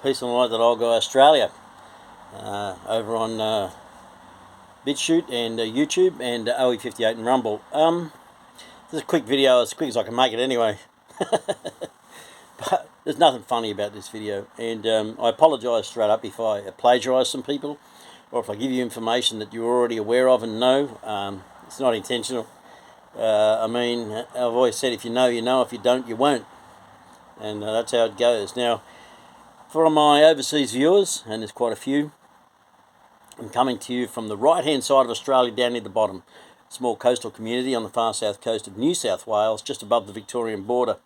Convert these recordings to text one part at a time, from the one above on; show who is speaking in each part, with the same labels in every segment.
Speaker 1: Peace and light, that old guy Australia, over on BitChute and YouTube and OE58 and Rumble. This is a quick video, as quick as I can make it anyway. But there's nothing funny about this video, and I apologise straight up if I plagiarise some people, or if I give you information that you're already aware of and know. It's not intentional. I mean, I've always said, if you know, you know. If you don't, you won't. And that's how it goes. Now, for my overseas viewers, and there's quite a few, I'm coming to you from the right-hand side of Australia, down near the bottom. Small coastal community on the far south coast of New South Wales, just above the Victorian border.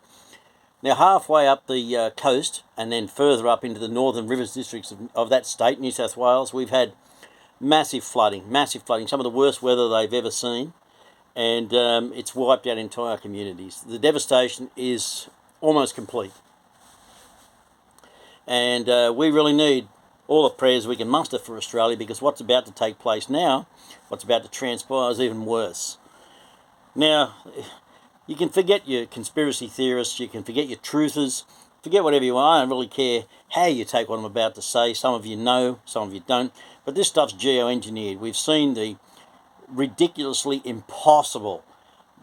Speaker 1: Now, halfway up the coast, and then further up into the northern rivers districts of that state, New South Wales, we've had massive flooding, some of the worst weather they've ever seen, and it's wiped out entire communities. The devastation is almost complete. And we really need all the prayers we can muster for Australia, because what's about to take place now, what's about to transpire, is even worse. Now, you can forget your conspiracy theorists, you can forget your truthers, forget whatever you are. I don't really care how you take what I'm about to say. Some of you know, some of you don't. But this stuff's geoengineered. We've seen the ridiculously impossible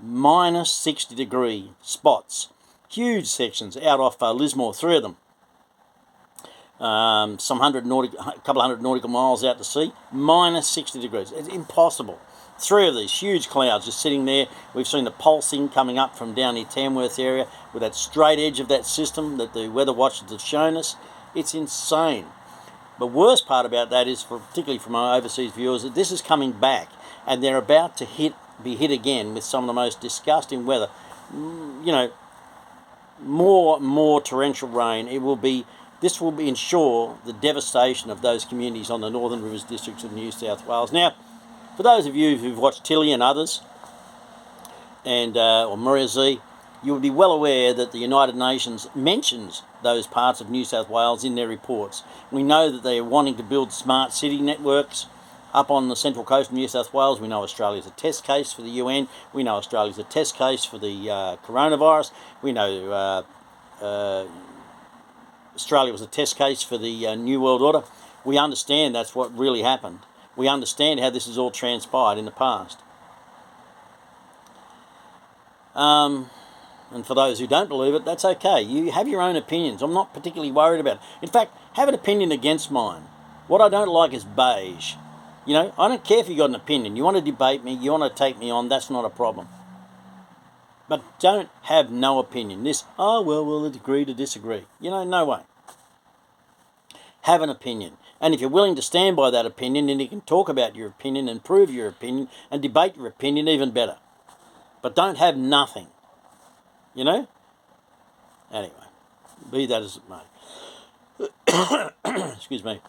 Speaker 1: minus 60-degree spots. Huge sections out off Lismore, 3 of them. Some couple hundred nautical miles out to sea, minus 60 degrees. It's impossible. 3 of these huge clouds just sitting there. We've seen the pulsing coming up from down near Tamworth area with that straight edge of that system that the weather watchers have shown us. It's insane. The worst part about that is, particularly from our overseas viewers, that this is coming back, and they're about to be hit again with some of the most disgusting weather. You know, more torrential rain. This will ensure the devastation of those communities on the Northern Rivers districts of New South Wales. Now, for those of you who've watched Tilly and others, and or Maria Z, you will be well aware that the United Nations mentions those parts of New South Wales in their reports. We know that they are wanting to build smart city networks up on the central coast of New South Wales. We know Australia's a test case for the UN. We know Australia's a test case for the coronavirus. We know Australia was a test case for the New World Order. We understand that's what really happened. We understand how this has all transpired in the past. And for those who don't believe it, that's okay. You have your own opinions. I'm not particularly worried about it. In fact, have an opinion against mine. What I don't like is beige. You know, I don't care if you've got an opinion. You want to debate me, you want to take me on, that's not a problem. But don't have no opinion. We'll agree to disagree. You know, no way. Have an opinion. And if you're willing to stand by that opinion, then you can talk about your opinion and prove your opinion and debate your opinion even better. But don't have nothing. You know? Anyway, be that as it may. Excuse me.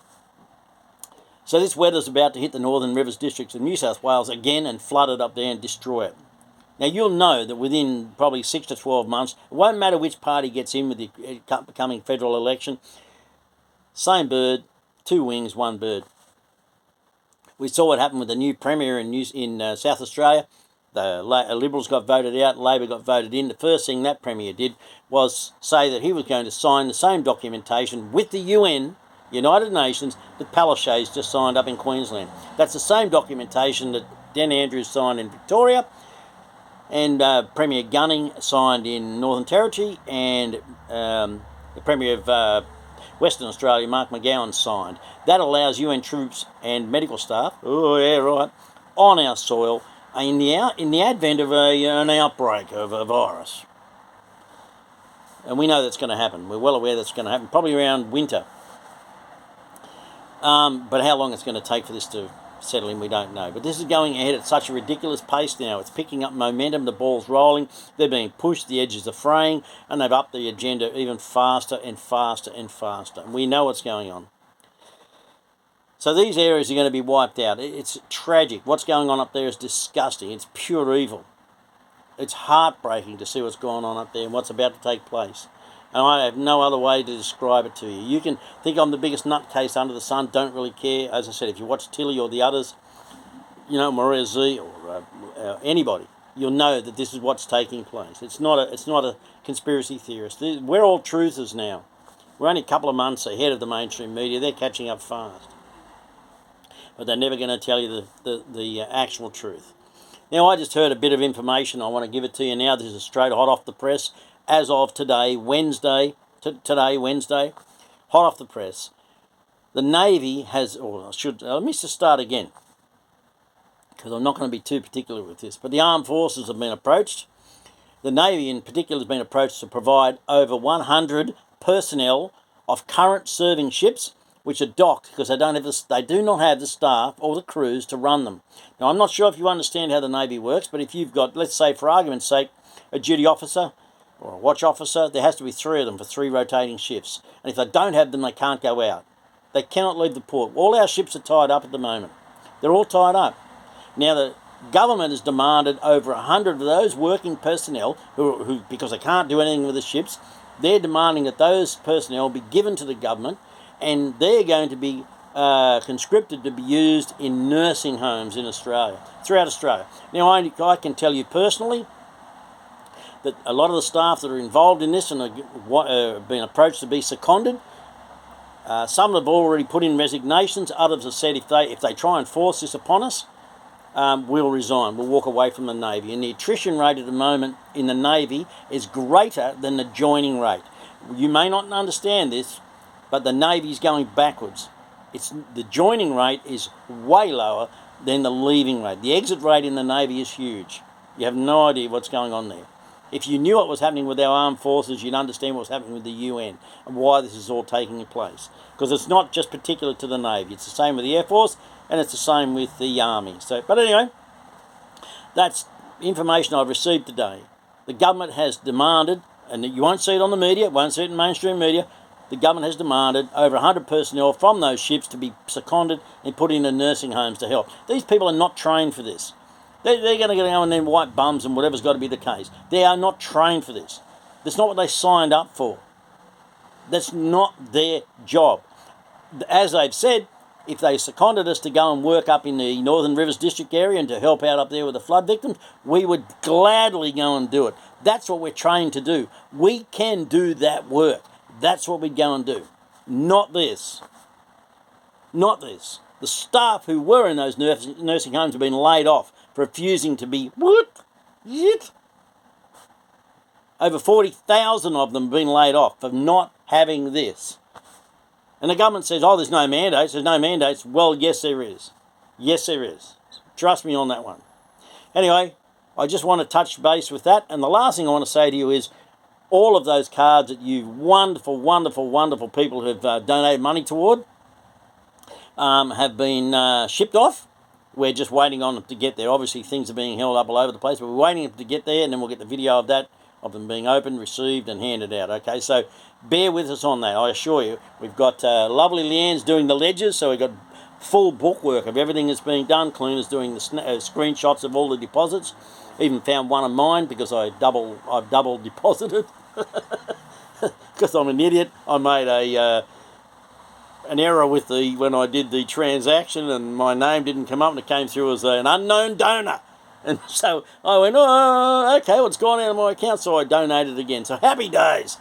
Speaker 1: So this weather's about to hit the Northern Rivers districts of New South Wales again and flood it up there and destroy it. Now, you'll know that within probably 6 to 12 months, it won't matter which party gets in with the upcoming federal election, same bird, 2 wings, 1 bird. We saw what happened with the new Premier in South Australia. The Liberals got voted out, Labor got voted in. The first thing that Premier did was say that he was going to sign the same documentation with the UN, United Nations, that Palaszczuk's just signed up in Queensland. That's the same documentation that Dan Andrews signed in Victoria, and Premier Gunning signed in Northern Territory, and the Premier of Western Australia, Mark McGowan, signed. That allows UN troops and medical staff, on our soil in the advent of an outbreak of a virus. And we know that's going to happen. We're well aware that's going to happen, probably around winter. But how long it's going to take for this to settle in, we don't know. But this is going ahead at such a ridiculous pace now. It's picking up momentum, the ball's rolling, they're being pushed, the edges are fraying, and they've upped the agenda even faster and faster and faster. And we know what's going on. So these areas are going to be wiped out. It's tragic. What's going on up there is disgusting. It's pure evil. It's heartbreaking to see what's going on up there and what's about to take place. And I have no other way to describe it to you. You can think I'm the biggest nutcase under the sun, don't really care. As I said, if you watch Tilly or the others, you know, Maria Z or anybody, you'll know that this is what's taking place. It's not a conspiracy theorist. We're all truthers now. We're only a couple of months ahead of the mainstream media. They're catching up fast. But they're never going to tell you the actual truth. Now, I just heard a bit of information. I want to give it to you now. This is straight hot off the press as of today, Wednesday. Wednesday. Hot off the press. The Navy has, let me just start again, because I'm not going to be too particular with this, but the armed forces have been approached. The Navy in particular has been approached to provide over 100 personnel of current serving ships which are docked because they do not have the staff or the crews to run them. Now, I'm not sure if you understand how the Navy works, but if you've got, let's say for argument's sake, a duty officer or a watch officer, there has to be 3 of them for 3 rotating shifts. And if they don't have them, they can't go out. They cannot leave the port. All our ships are tied up at the moment. They're all tied up. Now, the government has demanded over 100 of those working personnel, who because they can't do anything with the ships, they're demanding that those personnel be given to the government, and they're going to be conscripted to be used in nursing homes in Australia, throughout Australia. Now, I can tell you personally that a lot of the staff that are involved in this and have been approached to be seconded, some have already put in resignations. Others have said if they try and force this upon us, we'll resign. We'll walk away from the Navy. And the attrition rate at the moment in the Navy is greater than the joining rate. You may not understand this, but the Navy's going backwards. The joining rate is way lower than the leaving rate. The exit rate in the Navy is huge. You have no idea what's going on there. If you knew what was happening with our armed forces, you'd understand what's happening with the UN and why this is all taking place. Because it's not just particular to the Navy. It's the same with the Air Force, and it's the same with the Army. But anyway, that's information I've received today. The government has demanded, and you won't see it on the media, won't see it in mainstream media, the government has demanded over 100 personnel from those ships to be seconded and put into nursing homes to help. These people are not trained for this. They're going to go and then wipe bums and whatever's got to be the case. They are not trained for this. That's not what they signed up for. That's not their job. As they've said, if they seconded us to go and work up in the Northern Rivers District area and to help out up there with the flood victims, we would gladly go and do it. That's what we're trained to do. We can do that work. That's what we'd go and do. Not this. Not this. The staff who were in those nursing homes have been laid off for refusing to be over 40,000 of them have been laid off for not having this. And the government says, oh, there's no mandates. There's no mandates. Well, yes, there is. Yes, there is. Trust me on that one. Anyway, I just want to touch base with that. And the last thing I want to say to you is all of those cards that you wonderful, wonderful, wonderful people who have donated money toward have been shipped off. We're just waiting on them to get there. Obviously, things are being held up all over the place, but we're waiting for them to get there, and then we'll get the video of that, of them being opened, received, and handed out. Okay, so bear with us on that. I assure you, we've got lovely Leanne's doing the ledgers, so we've got full bookwork of everything that's being done. Cluna's doing the screenshots of all the deposits. Even found one of mine because I've double deposited. Because I'm an idiot. I made an error with when I did the transaction, and my name didn't come up, and it came through as an unknown donor. And so I went, oh, okay, well, it's gone out of my account, so I donated again. So happy days.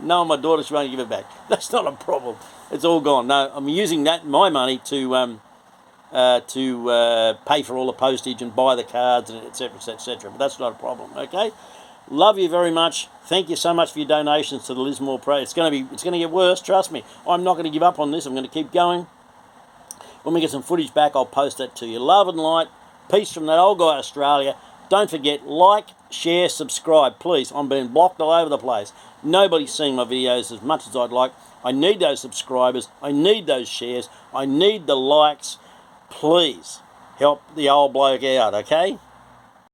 Speaker 1: No, my daughter, she won't give it back. That's not a problem. It's all gone. No, I'm using my money to pay for all the postage and buy the cards and et cetera, but that's not a problem, okay? Love you very much. Thank you so much for your donations to the Lismore Parade. It's going to get worse, trust me. I'm not going to give up on this. I'm going to keep going. When we get some footage back, I'll post that to you. Love and light. Peace from that old guy Australia. Don't forget, like, share, subscribe, please. I'm being blocked all over the place. Nobody's seeing my videos as much as I'd like. I need those subscribers. I need those shares. I need the likes. Please help the old bloke out, okay?